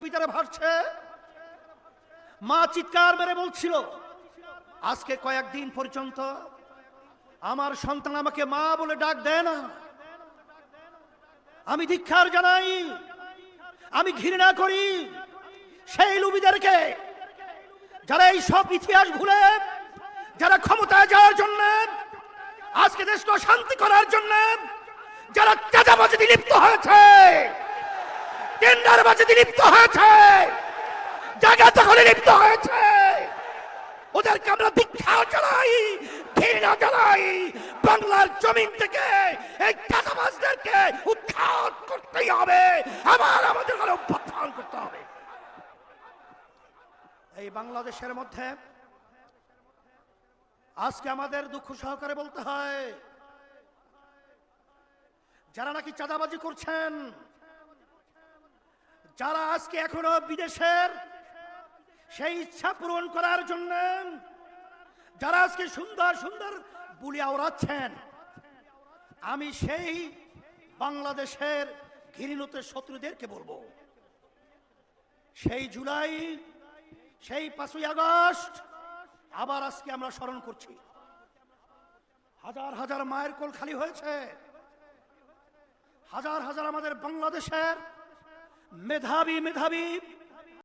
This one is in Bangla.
ভিতরে ভাসছে। মা চিৎকার মেরে বলছিল, আজকে কয়েকদিন পর্যন্ত আমার সন্তান আমাকে মা বলে ডাক দেয় না। আমি ধিক্কার জানাই, আমি ঘৃণা করি সেই লুবিদেরকে, যারা এই সব ইতিহাস ভুলে, যারা ক্ষমতায় যাওয়ার জন্য, আজকে দেশকে শান্তি করার জন্য যারা চাঁদাবাজিতে লিপ্ত হয়েছে, টেন্ডারবাজিতে লিপ্ত হয়েছে, জায়গা দখলে লিপ্ত হয়েছে, ওদেরকে আমরা ধিক্কার জানাই, ঘৃণা জানাই। বাংলার জমিন থেকে এই চাঁদাবাজদেরকে উৎখাত করতেই হবে, আবার আমাদের অভ্যুত্থান করতে হবে। এই বাংলাদেশের মধ্যে আজকে আমাদের দুঃখ সহকারে বলতে হয়, যারা নাকি চাঁদাবাজি করছেন, যারা আজকে এখনো বিদেশের সেই ইচ্ছা পূরণ করার জন্য যারা আজকে সুন্দর সুন্দর বুলি আওড়াচ্ছেন, আমি সেই বাংলাদেশের ঘৃণিত শত্রুদেরকে বলবো, সেই জুলাই, সেই 5ই আগস্ট আবার আজকে আমরা স্মরণ করছি। হাজার হাজার মায়ের কোল খালি হয়েছে, হাজার হাজার আমাদের বাংলাদেশের মেধাবী